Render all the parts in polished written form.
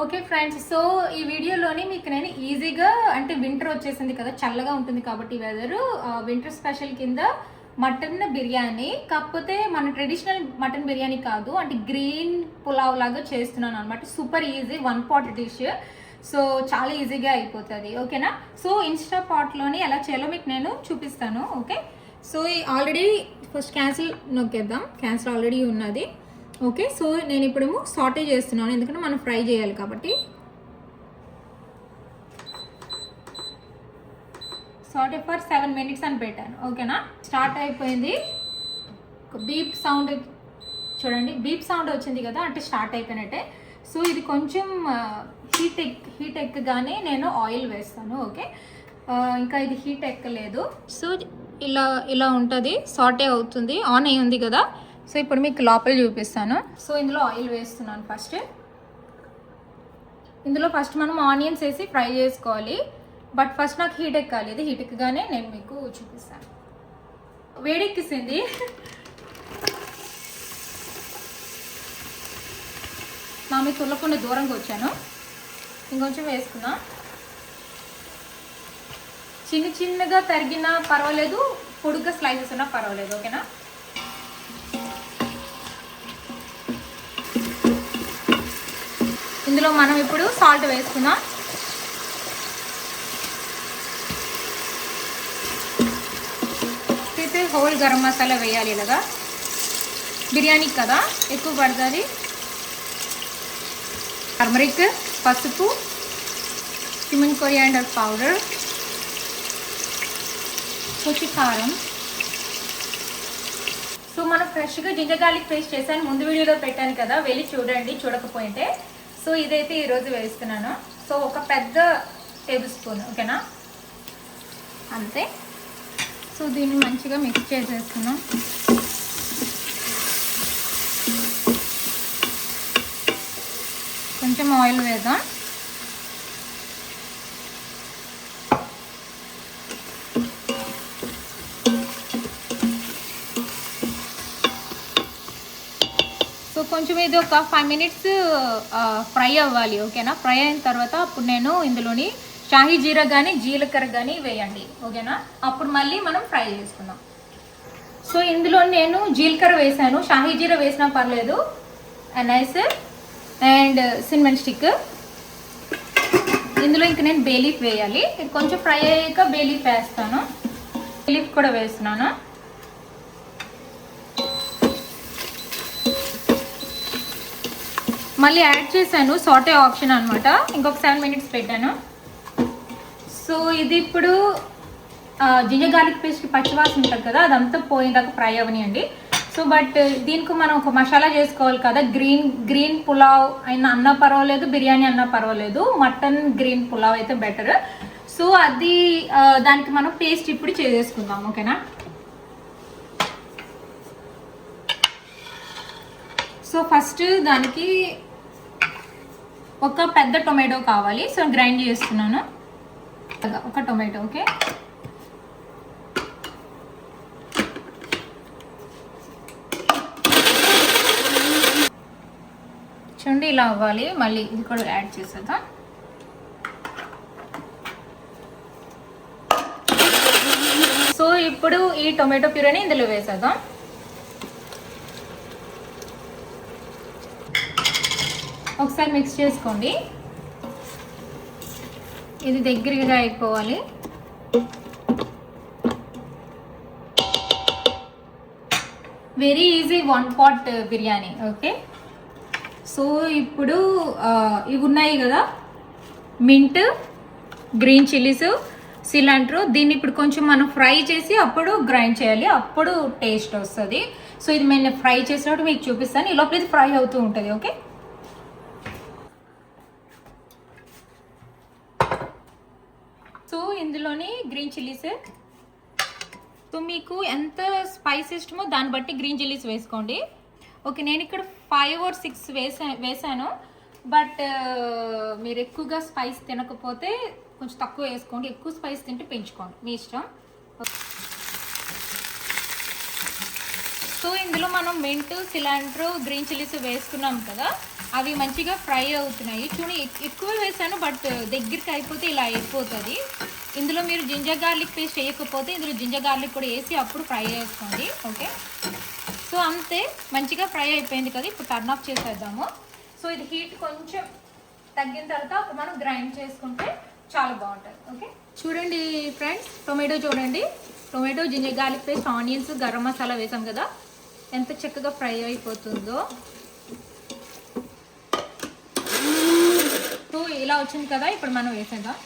Okay friends, so ఈ వీడియోలోని మీకు నేను ఈజీగా అంటే వింటర్ వచ్చేసింది కదా, చల్లగా ఉంటుంది కాబట్టి వెదర్ వింటర్ స్పెషల్ కింద మటన్ బిర్యానీ, కాకపోతే మన ట్రెడిషనల్ మటన్ బిర్యానీ కాదు, అంటే గ్రీన్ పులావ్ లాగా చేస్తున్నాను అనమాట. Super easy, 1 pot dish. So చాలా ఈజీగా అయిపోతుంది. ఓకేనా? సో ఇన్స్టా పాట్లోని ఎలా చేయాలో మీకు నేను చూపిస్తాను. Okay, so already first cancel నొక్కేద్దాం. క్యాన్సిల్ ఆల్రెడీ ఉన్నది. ఓకే, సో నేను ఇప్పుడు సాటే చేస్తున్నాను, ఎందుకంటే మనం ఫ్రై చేయాలి కాబట్టి. సాటే ఫర్ 7 minutes అని పెట్టాను. ఓకేనా? స్టార్ట్ అయిపోయింది. బీప్ సౌండ్ చూడండి, బీప్ సౌండ్ వచ్చింది కదా, అంటే స్టార్ట్ అయిపోయినట్టే. సో ఇది కొంచెం హీట్ ఎక్కగానే నేను ఆయిల్ వేస్తాను. ఓకే, ఇంకా ఇది హీట్ ఎక్కలేదు. సో ఇలా ఉంటుంది, సాటే అవుతుంది, ఆన్ అయి ఉంది కదా. సో ఇప్పుడు మీకు లోపల చూపిస్తాను. సో ఇందులో ఆయిల్ వేస్తున్నాను. ఇందులో ఫస్ట్ మనం ఆనియన్స్ వేసి ఫ్రై చేసుకోవాలి, బట్ ఫస్ట్ నాకు హీట్ ఎక్కాలి. ఇది హీట్ ఎక్కగానే నేను మీకు చూపిస్తాను. వేడెక్కిసింది. నా మీకు తుల్లకుండా దూరంగా వచ్చాను. ఇంకొంచెం వేసుకున్నా. చిన్నగా తరిగినా పర్వాలేదు, పొడుగ్గా స్లైసెస్ ఉన్నా పర్వాలేదు. ఓకేనా? ఇందులో మనం ఇప్పుడు సాల్ట్ వేసుకుందాం. అయితే హోల్ గరం మసాలా వేయాలి. ఇలాగా బిర్యానీ కదా, ఎక్కువ పడుతుంది. టర్మరిక్, పసుపు, క్యూమిన్ కొరియాండర్ పౌడర్, కొంచెం కారం. సో మనం ఫ్రెష్గా జింజర్ గార్లిక్ పేస్ట్ చేశాను, ముందు వీడియోలో పెట్టాను కదా, వెళ్ళి చూడండి చూడకపోయింటే. సో ఇదైతే ఈరోజు వేస్తున్నాను. సో ఒక పెద్ద టేబుల్ స్పూన్. ఓకేనా? అంతే. సో దీన్ని మంచిగా మిక్స్ చేసేస్తున్నాం. కొంచెం ఆయిల్ వేద్దాం. సో కొంచెం ఇది ఒక 5 minutes ఫ్రై అవ్వాలి. ఓకేనా? ఫ్రై అయిన తర్వాత అప్పుడు నేను ఇందులోని షాహీ జీరా కానీ జీలకర్ర కానీ వేయండి. ఓకేనా? అప్పుడు మళ్ళీ మనం ఫ్రై చేసుకుందాం. సో ఇందులో నేను జీలకర్ర వేసాను, షాహీ జీరా వేసినా పర్లేదు. నైస్. And cinnamon stick. ఇందులో ఇంక నేను బే లీఫ్ వేయాలి. ఇది కొంచెం ఫ్రై అయ్యాక బే లీఫ్ వేస్తాను. బే లీఫ్ కూడా వేస్తున్నాను. మళ్ళీ యాడ్ చేశాను, సాటే ఆప్షన్ అనమాట. ఇంకొక 7 minutes పెట్టాను. సో ఇది ఇప్పుడు జింజర్ గార్లిక్ పేస్ట్కి పచ్చివాసన ఉంటుంది కదా, అదంతా పోయేదాకా ఫ్రై అవనియండి. సో బట్ దీనికి మనం ఒక మసాలా చేసుకోవాలి కదా. గ్రీన్ పులావ్ అయినా అన్నా పర్వాలేదు, బిర్యానీ అన్నా పర్వాలేదు, మటన్ గ్రీన్ పులావ్ అయితే బెటర్. సో అది దానికి మనం పేస్ట్ ఇప్పుడు చేసేసుకుందాం. ఓకేనా? సో ఫస్ట్ దానికి ఒక పెద్ద టొమాటో కావాలి. సో గ్రైండ్ చేస్తున్నాను ఒక టొమాటో. ఓకే, చూడండి ఇలా అవ్వాలి. మళ్ళీ ఇది కూడా యాడ్ చేసేద్దాం. సో ఇప్పుడు ఈ టొమాటో ప్యూరీని ఇందులో వేసేద్దాం. ఒకసారి మిక్స్ చేసుకోండి. ఇది దగ్గరగా అయిపోవాలి. Very easy 1 pot biryani. Okay, so ఇప్పుడు ఇవి ఉన్నాయి కదా, మింట్, గ్రీన్ చిల్లీస్, సిలాంట్రో. దీన్ని ఇప్పుడు కొంచెం మనం ఫ్రై చేసి అప్పుడు గ్రైండ్ చేయాలి, అప్పుడు టేస్ట్ వస్తుంది. సో ఇది నేను ఫ్రై చేసినప్పుడు మీకు చూపిస్తాను. ఈ లోపల ఇది ఫ్రై అవుతూ ఉంటుంది. ఓకే, సో ఇందులోని గ్రీన్ చిల్లీస్. సో మీకు ఎంత స్పైస్ ఇష్టమో దాన్ని బట్టి గ్రీన్ చిల్లీస్ వేసుకోండి. ఓకే, నేను ఇక్కడ 5 or 6 వేసాను. బట్ మీరు ఎక్కువగా స్పైస్ తినకపోతే కొంచెం తక్కువ వేసుకోండి, ఎక్కువ స్పైస్ తింటే పెంచుకోండి, మీ ఇష్టం. సో ఇందులో మనం మింట్, సిలాంట్రో, గ్రీన్ చిల్లీస్ వేసుకున్నాం కదా. అవి మంచిగా ఫ్రై అవుతున్నాయి. చూడండి ఎక్కువ వేసాను, బట్ దగ్గరికి అయిపోతే ఇలా అయిపోతుంది. ఇందులో మీరు జింజర్ గార్లిక్ పేస్ట్ వేయకపోతే ఇందులో జింజర్ గార్లిక్ కూడా వేసి అప్పుడు ఫ్రై చేసుకోండి. ఓకే, సో అంతే, మంచిగా ఫ్రై అయిపోయింది కదా. ఇప్పుడు టర్న్ ఆఫ్ చేసేద్దాము. సో ఇది హీట్ కొంచెం తగ్గిన తర్వాత అప్పుడు మనం గ్రైండ్ చేసుకుంటే చాలా బాగుంటుంది. ఓకే, చూడండి ఫ్రెండ్స్, టొమాటో చూడండి, tomato, ginger garlic paste, onions, garam masala వేసాం కదా, ఎంత చక్కగా ఫ్రై అయిపోతుందో. సో ఇలా వచ్చింది కదా, ఇప్పుడు మనం వేసేద్దాం.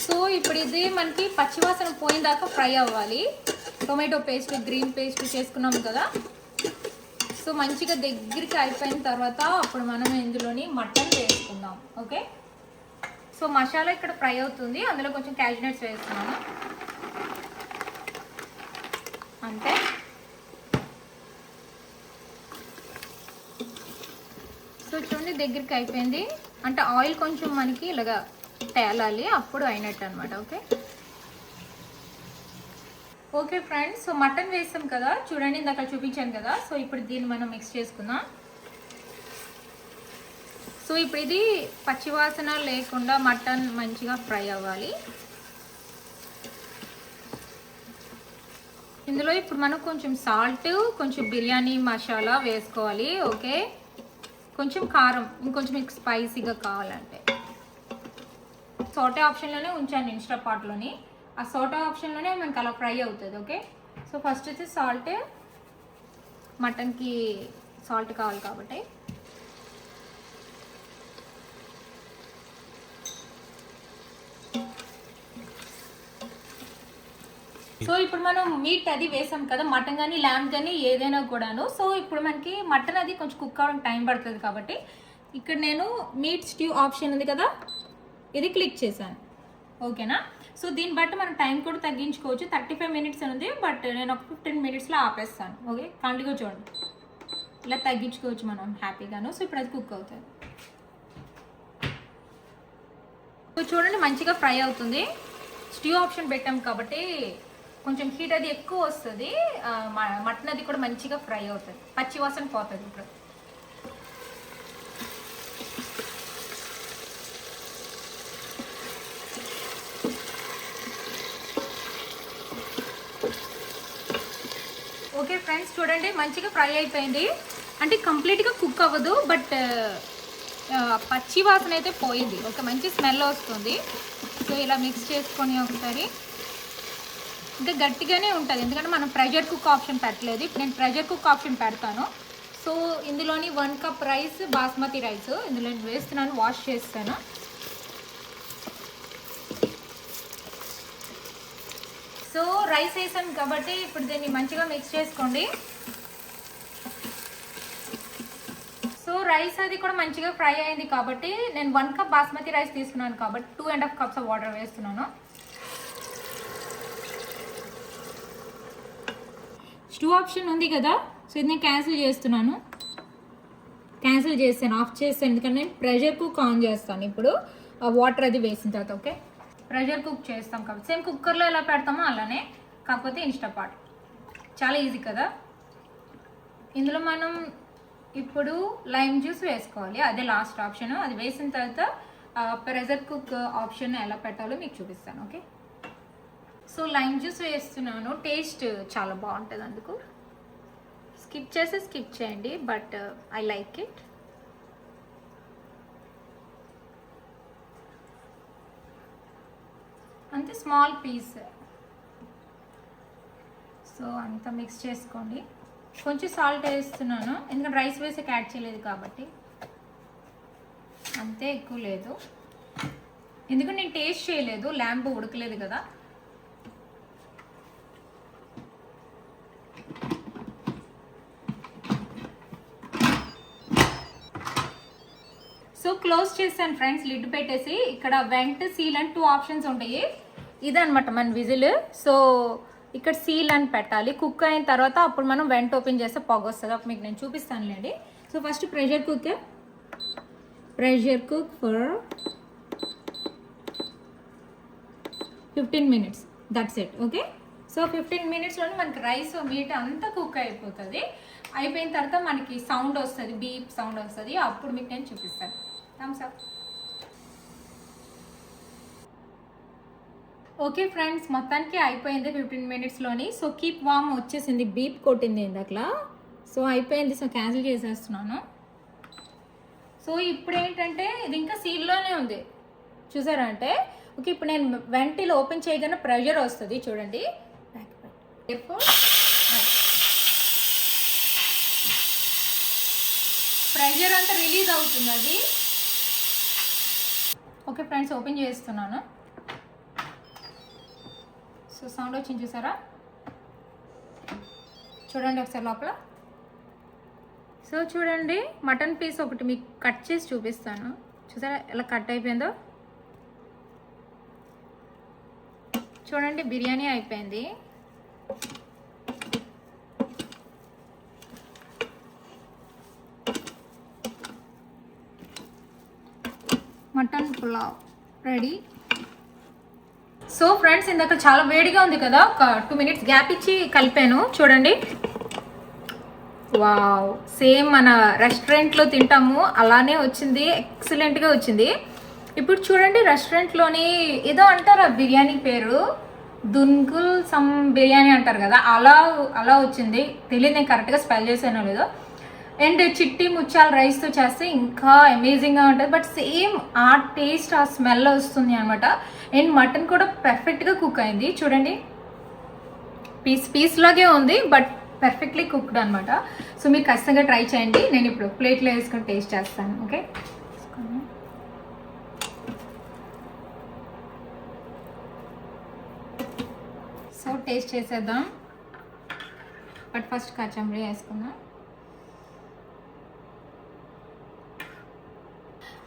సో ఇప్పుడు ఇది మనకి పచ్చివాసన పోయిన దాకా ఫ్రై అవ్వాలి. టొమాటో పేస్ట్, గ్రీన్ పేస్ట్ చేసుకున్నాం కదా. సో మంచిగా దగ్గరికి అయిపోయిన తర్వాత అప్పుడు మనం ఇందులోని మటన్ వేసుకుందాం. ఓకే, సో మసాలా ఇక్కడ ఫ్రై అవుతుంది, అందులో కొంచెం క్యాష్యూ నట్స్ వేస్తున్నాను అంతే. సో చూడండి దగ్గరికి అయిపోయింది, అంటే ఆయిల్ కొంచెం మనకి ఇలాగా తేలాలి, అప్పుడు అయినట్టు అనమాట. Okay okay friends, so mutton వేసాం కదా, చూడండి ఇందాక చూపించాను కదా. సో ఇప్పుడు దీన్ని మనం మిక్స్ చేసుకుందాం. సో ఇప్పుడు ఇది పచ్చివాసన లేకుండా మటన్ మంచిగా ఫ్రై అవ్వాలి. ఇందులో ఇప్పుడు మనం కొంచెం సాల్ట్, కొంచెం బిర్యానీ మసాలా వేసుకోవాలి. ఓకే, కొంచెం కారం, ఇంకొంచెం మీకు స్పైసీగా కావాలంటే. సోటా ఆప్షన్లోనే ఉంచాను ఇన్స్టాపాట్లోని, ఆ సోటా ఆప్షన్లోనే మనకి అలా ఫ్రై అవుతుంది. ఓకే, సో ఫస్ట్ వచ్చి సాల్ట్, మటన్కి సాల్ట్ కావాలి కాబట్టి. సో ఇప్పుడు మనం మీట్ అది వేసాం కదా, మటన్ కానీ ల్యాంబ్ కానీ ఏదైనా కూడాను. సో ఇప్పుడు మనకి మటన్ అది కొంచెం కుక్ అవ్వడానికి టైం పడుతుంది కాబట్టి ఇక్కడ నేను మీట్ స్ట్యూ ఆప్షన్ ఉంది కదా, ఇది క్లిక్ చేశాను. ఓకేనా, సో దీన్ని బట్టి మనం టైం కూడా తగ్గించుకోవచ్చు. 35 మినిట్స్ ఉంది, బట్ నేను ఒక 15 మినిట్స్లో ఆపేస్తాను. ఓకే, కంటిన్యూ చూడండి, ఇలా తగ్గించుకోవచ్చు మనం హ్యాపీగాను. సో ఇప్పుడు అది కుక్ అవుతుంది. సో చూడండి మంచిగా ఫ్రై అవుతుంది. స్ట్యూ ఆప్షన్ పెట్టాం కాబట్టి కొంచెం హీట్ అది ఎక్కువ వస్తుంది, మటన్ అది కూడా మంచిగా ఫ్రై అవుతుంది, పచ్చి వాసన పోతుంది. ఇప్పుడు ఓకే ఫ్రెండ్స్, చూడండి మంచిగా ఫ్రై అయిపోయింది, అంటే కంప్లీట్గా కుక్ అవ్వదు, బట్ పచ్చి వాసన అయితే పోయింది. ఒక మంచి స్మెల్ వస్తుంది. సో ఇలా మిక్స్ చేసుకొని ఒకసారి, ఇంకా గట్టిగానే ఉంటుంది ఎందుకంటే మనం ప్రెషర్ కుక్ ఆప్షన్ పెట్టలేదు. ఇప్పుడు నేను ప్రెషర్ కుక్ ఆప్షన్ పెడతాను. సో ఇందులోని 1 కప్ రైస్, బాస్మతి రైస్ ఇందులో వేస్తున్నాను, వాష్ చేస్తాను. సో రైస్ వేసాను కాబట్టి ఇప్పుడు దీన్ని మంచిగా మిక్స్ చేసుకోండి. సో రైస్ అది కూడా మంచిగా ఫ్రై అయింది కాబట్టి నేను 1 కప్ బాస్మతి రైస్ తీసుకున్నాను కాబట్టి 2.5 కప్స్ ఆఫ్ వాటర్ వేస్తున్నాను. స్టూ ఆప్షన్ ఉంది కదా, సో ఇది నేను క్యాన్సిల్ చేస్తున్నాను, క్యాన్సిల్ చేస్తాను, ఆఫ్ చేస్తాను, ఎందుకంటే నేను ప్రెషర్ కుక్ ఆన్ చేస్తాను ఇప్పుడు ఆ వాటర్ అది వేసిన తర్వాత. ఓకే, ప్రెషర్ కుక్ చేస్తాం కాబట్టి సేమ్ కుక్కర్లో ఎలా పెడతామో అలానే, కాకపోతే ఇన్స్టాపాట్ చాలా ఈజీ కదా. ఇందులో మనం ఇప్పుడు లైమ్ జ్యూస్ వేసుకోవాలి, అదే లాస్ట్ ఆప్షన్. అది వేసిన తర్వాత ప్రెషర్ కుక్ ఆప్షన్ ఎలా పెట్టాలో మీకు చూపిస్తాను. ఓకే, సో లైమ్ జ్యూస్ వేస్తున్నాను, టేస్ట్ చాలా బాగుంటుంది, అందుకు స్కిప్ చేయండి, బట్ ఐ లైక్ ఇట్. అంతే, స్మాల్ పీస్. సో అంతా మిక్స్ చేసుకోండి. కొంచెం సాల్ట్ వేస్తున్నాను ఎందుకంటే రైస్ వేసాక యాడ్ చేయలేదు కాబట్టి, అంతే, ఎక్కువ లేదు ఎందుకంటే నేను టేస్ట్ చేయలేదు, ల్యాంబ్ ఉడకలేదు కదా. సో క్లోజ్ చేశాను ఫ్రెండ్స్, లిడ్ పెట్టేసి. ఇక్కడ వెంట్, సీల్ అండ్ 2 ఆప్షన్స్ ఉంటాయి. ఇదనమాట మన విజిల్. సో ఇక్కడ సీల్ అని పెట్టాలి, కుక్ అయిన తర్వాత అప్పుడు మనం వెంట్ ఓపెన్ చేస్తే పొగ వస్తుంది, అప్పుడు మీకు నేను చూపిస్తానులేండి. So first pressure cooker, pressure cook for 15 minutes. That's it. Okay, so 15 minutesలోనే మనకి రైస్ మీట్ అంతా కుక్ అయిపోతుంది. అయిపోయిన తర్వాత మనకి సౌండ్ వస్తుంది, బీప్ సౌండ్ వస్తుంది. అప్పుడు మీకు నేను చూపిస్తాను. Thums up. ఓకే ఫ్రెండ్స్, మొత్తానికి అయిపోయింది 15 minutesలోని. సో కీప్ వామ్ వచ్చేసింది, బీప్ కొట్టింది ఇందాకలా. సో అయిపోయింది. సో క్యాన్సిల్ చేసేస్తున్నాను. సో ఇప్పుడు ఏంటంటే ఇది ఇంకా సీల్లోనే ఉంది, చూసారా అంటే. ఓకే, ఇప్పుడు నేను వెంటిల్ ఓపెన్ చేయగానే ప్రెషర్ వస్తుంది చూడండి. ప్రెషర్ అంతా రిలీజ్ అవుతుంది అది. ఓకే ఫ్రెండ్స్, ఓపెన్ చేస్తున్నాను. సో సౌండ్ వచ్చింది చూసారా, చూడండి ఒకసారి లోపల. సో చూడండి, మటన్ పీస్ ఒకటి మీకు కట్ చేసి చూపిస్తాను. చూసారా ఎలా కట్ అయిపోయిందో. చూడండి, బిర్యానీ అయిపోయింది. Mutton pulao ready. So friends, ఇందాక చాలా వేడిగా ఉంది కదా, ఒక 2 minutes గ్యాప్ ఇచ్చి కలిపాను. చూడండి, వావ్, సేమ్ మన రెస్టారెంట్లో తింటాము అలానే వచ్చింది, ఎక్సలెంట్గా వచ్చింది. ఇప్పుడు చూడండి, రెస్టారెంట్లోని ఏదో అంటారు ఆ బిర్యానీ పేరు, దున్గుల్ సమ్ బిర్యానీ అంటారు కదా, అలా వచ్చింది. తెలియదు నేను కరెక్ట్గా స్పెల్ చేసానో లేదో. అండ్ చిట్టి ముచ్చాల రైస్తో చేస్తే ఇంకా అమేజింగ్గా ఉంటుంది. బట్ సేమ్ ఆ టేస్ట్, ఆ స్మెల్ వస్తుంది అనమాట. అండ్ మటన్ కూడా పర్ఫెక్ట్గా కుక్ అయింది. చూడండి, పీస్ లాగే ఉంది, బట్ పర్ఫెక్ట్లీ కుక్డ్ అనమాట. సో మీరు ఖచ్చితంగా ట్రై చేయండి. నేను ఇప్పుడు ప్లేట్లో వేసుకొని టేస్ట్ చేస్తాను. ఓకే, సో టేస్ట్ చేసేద్దాం. బట్ ఫస్ట్ కచంబరి వేసుకుందాం.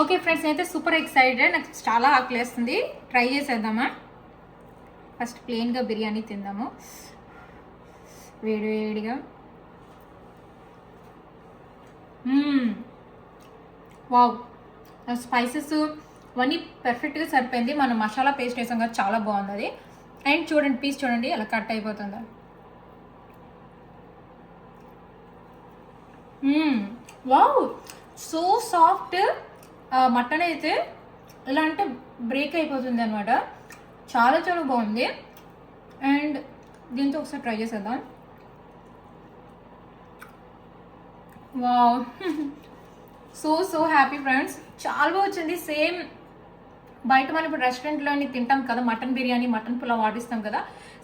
ఓకే ఫ్రెండ్స్, నేనైతే సూపర్ ఎక్సైటెడ్. నాకు చాలా ఆకలేస్తుంది. ట్రై చేసేద్దామా? ఫస్ట్ ప్లెయిన్గా బిర్యానీ తిందాము, వేడిగా. వావ్, స్పైసెస్ అవన్నీ పర్ఫెక్ట్గా సరిపోయింది. మనం మసాలా పేస్ట్ వేసాం కదా, చాలా బాగుంది అది. అండ్ చూడండి, పీస్ చూడండి ఎలా కట్ అయిపోతుందో. Wow, so soft. మటన్ అయితే ఎలా అంటే బ్రేక్ అయిపోతుంది అనమాట. చాలా బాగుంది. అండ్ దీంతో ఒకసారి ట్రై చేసేద్దాం. వావ్, సో హ్యాపీ ఫ్రెండ్స్, చాలా బాగా వచ్చింది. సేమ్ బయట మనం ఇప్పుడు రెస్టారెంట్లోని తింటాం కదా, మటన్ బిర్యానీ, మటన్ పులావ్ వాడిస్తాం కదా,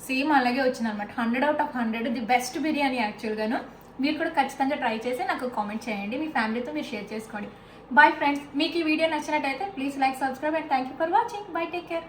సేమ్ అలాగే వచ్చింది అనమాట. 100 out of 100 the best biryani యాక్చువల్గాను. మీరు కూడా ఖచ్చితంగా ట్రై చేసి నాకు కామెంట్ చేయండి, మీ ఫ్యామిలీతో మీరు షేర్ చేసుకోండి. బాయ్ ఫ్రెండ్స్, మీకు ఈ వీడియో నచ్చినట్టయితే please like, subscribe and thank you for watching. By, take care.